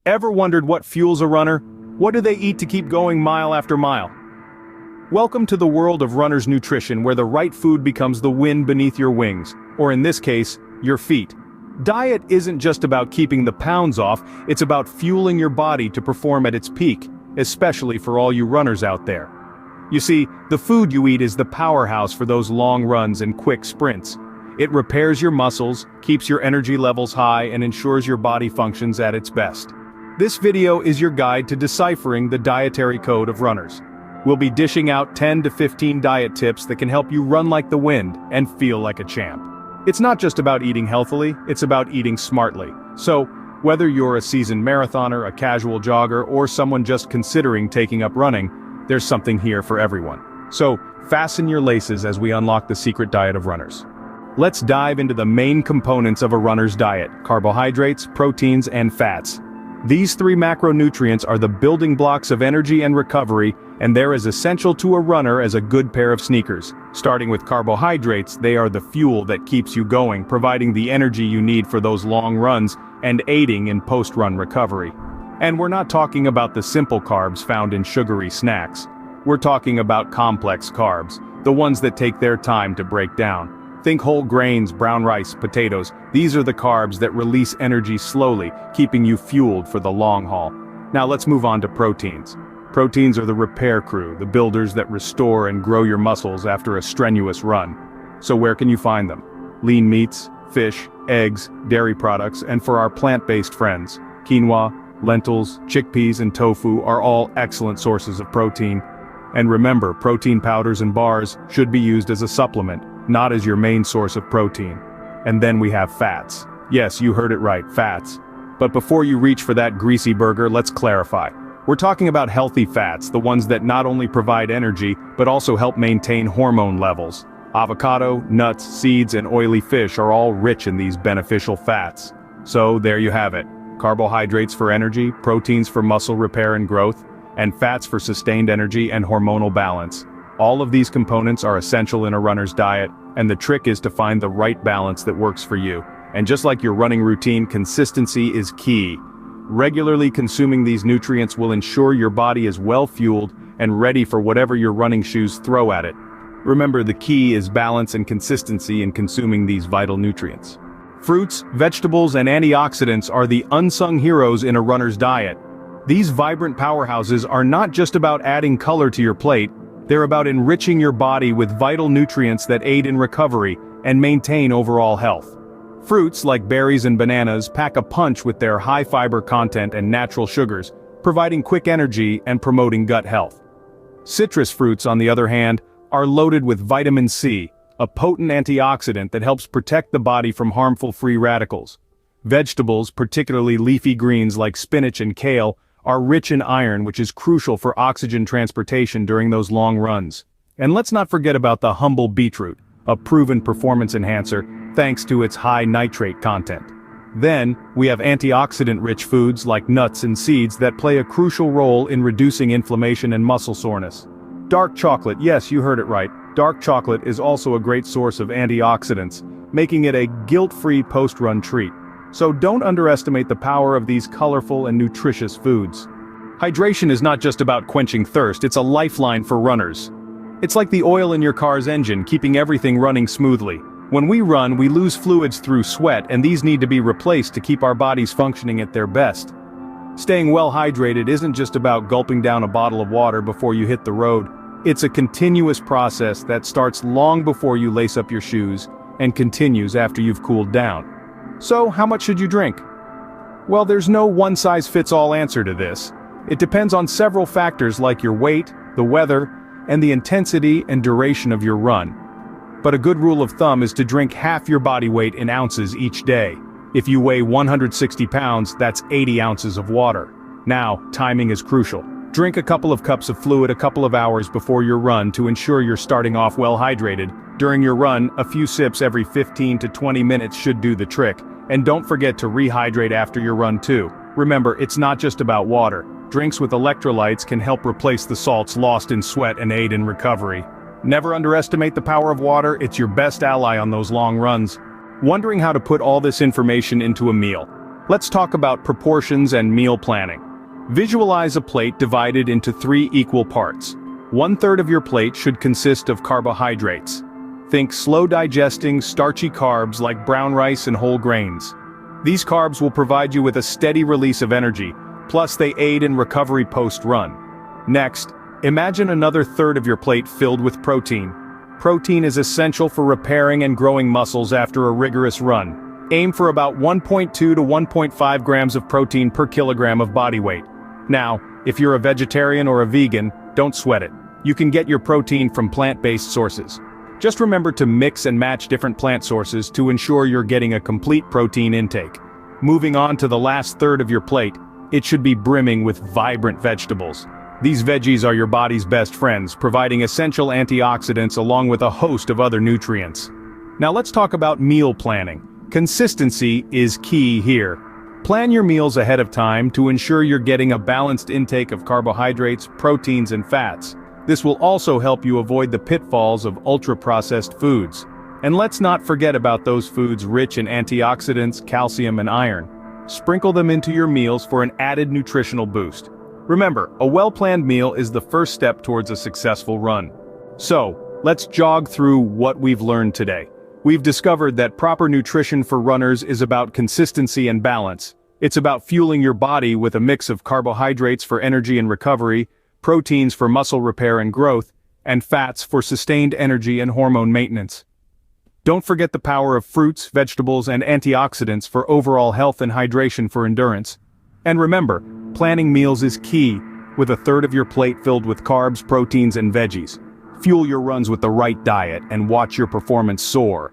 Ever wondered what fuels a runner? What do they eat to keep going mile after mile? Welcome to the world of runner's nutrition, where the right food becomes the wind beneath your wings, or in this case, your feet. Diet isn't just about keeping the pounds off, it's about fueling your body to perform at its peak, especially for all you runners out there. You see, the food you eat is the powerhouse for those long runs and quick sprints. It repairs your muscles, keeps your energy levels high, and ensures your body functions at its best. This video is your guide to deciphering the dietary code of runners. We'll be dishing out 10 to 15 diet tips that can help you run like the wind and feel like a champ. It's not just about eating healthily, it's about eating smartly. So, whether you're a seasoned marathoner, a casual jogger, or someone just considering taking up running, there's something here for everyone. So, fasten your laces as we unlock the secret diet of runners. Let's dive into the main components of a runner's diet: carbohydrates, proteins, and fats. These three macronutrients are the building blocks of energy and recovery, and they're as essential to a runner as a good pair of sneakers. Starting with carbohydrates, they are the fuel that keeps you going, providing the energy you need for those long runs and aiding in post-run recovery. And we're not talking about the simple carbs found in sugary snacks. We're talking about complex carbs, the ones that take their time to break down. Think whole grains, brown rice, potatoes. These are the carbs that release energy slowly, keeping you fueled for the long haul. Now let's move on to proteins. Proteins are the repair crew, the builders that restore and grow your muscles after a strenuous run. So where can you find them? Lean meats, fish, eggs, dairy products, and for our plant-based friends, quinoa, lentils, chickpeas, and tofu are all excellent sources of protein. And remember, protein powders and bars should be used as a supplement, not as your main source of protein. And then we have fats. Yes, you heard it right, fats. But before you reach for that greasy burger, let's clarify. We're talking about healthy fats, the ones that not only provide energy, but also help maintain hormone levels. Avocado, nuts, seeds, and oily fish are all rich in these beneficial fats. So there you have it. Carbohydrates for energy, proteins for muscle repair and growth, and fats for sustained energy and hormonal balance. All of these components are essential in a runner's diet, and the trick is to find the right balance that works for you. And just like your running routine, consistency is key. Regularly consuming these nutrients will ensure your body is well fueled and ready for whatever your running shoes throw at it. Remember, the key is balance and consistency in consuming these vital nutrients. Fruits, vegetables, and antioxidants are the unsung heroes in a runner's diet. These vibrant powerhouses are not just about adding color to your plate, they're about enriching your body with vital nutrients that aid in recovery and maintain overall health. Fruits like berries and bananas pack a punch with their high fiber content and natural sugars, providing quick energy and promoting gut health. Citrus fruits, on the other hand, are loaded with vitamin C, a potent antioxidant that helps protect the body from harmful free radicals. Vegetables, particularly leafy greens like spinach and kale, are rich in iron, which is crucial for oxygen transportation during those long runs. And let's not forget about the humble beetroot, a proven performance enhancer thanks to its high nitrate content. Then, we have antioxidant-rich foods like nuts and seeds that play a crucial role in reducing inflammation and muscle soreness. Dark chocolate, yes, you heard it right. Dark chocolate is also a great source of antioxidants, making it a guilt-free post-run treat. So don't underestimate the power of these colorful and nutritious foods. Hydration is not just about quenching thirst, it's a lifeline for runners. It's like the oil in your car's engine, keeping everything running smoothly. When we run, we lose fluids through sweat, and these need to be replaced to keep our bodies functioning at their best. Staying well hydrated isn't just about gulping down a bottle of water before you hit the road. It's a continuous process that starts long before you lace up your shoes and continues after you've cooled down. So, how much should you drink? Well, there's no one-size-fits-all answer to this. It depends on several factors like your weight, the weather, and the intensity and duration of your run. But a good rule of thumb is to drink half your body weight in ounces each day. If you weigh 160 pounds, that's 80 ounces of water. Now, timing is crucial. Drink a couple of cups of fluid a couple of hours before your run to ensure you're starting off well hydrated. During your run, a few sips every 15 to 20 minutes should do the trick. And don't forget to rehydrate after your run too. Remember, it's not just about water. Drinks with electrolytes can help replace the salts lost in sweat and aid in recovery. Never underestimate the power of water, it's your best ally on those long runs. Wondering how to put all this information into a meal? Let's talk about proportions and meal planning. Visualize a plate divided into 3 equal parts. 1/3 of your plate should consist of carbohydrates. Think slow-digesting, starchy carbs like brown rice and whole grains. These carbs will provide you with a steady release of energy, plus they aid in recovery post-run. Next, imagine another third of your plate filled with protein. Protein is essential for repairing and growing muscles after a rigorous run. Aim for about 1.2 to 1.5 grams of protein per kilogram of body weight. Now, if you're a vegetarian or a vegan, don't sweat it. You can get your protein from plant-based sources. Just remember to mix and match different plant sources to ensure you're getting a complete protein intake. Moving on to the last third of your plate, it should be brimming with vibrant vegetables. These veggies are your body's best friends, providing essential antioxidants along with a host of other nutrients. Now let's talk about meal planning. Consistency is key here. Plan your meals ahead of time to ensure you're getting a balanced intake of carbohydrates, proteins, and fats. This will also help you avoid the pitfalls of ultra-processed foods. And let's not forget about those foods rich in antioxidants, calcium, and iron. Sprinkle them into your meals for an added nutritional boost. Remember, a well-planned meal is the first step towards a successful run. So, let's jog through what we've learned today. We've discovered that proper nutrition for runners is about consistency and balance. It's about fueling your body with a mix of carbohydrates for energy and recovery, proteins for muscle repair and growth, and fats for sustained energy and hormone maintenance. Don't forget the power of fruits, vegetables, and antioxidants for overall health and hydration for endurance. And remember, planning meals is key, with 1/3 of your plate filled with carbs, proteins, and veggies. Fuel your runs with the right diet and watch your performance soar.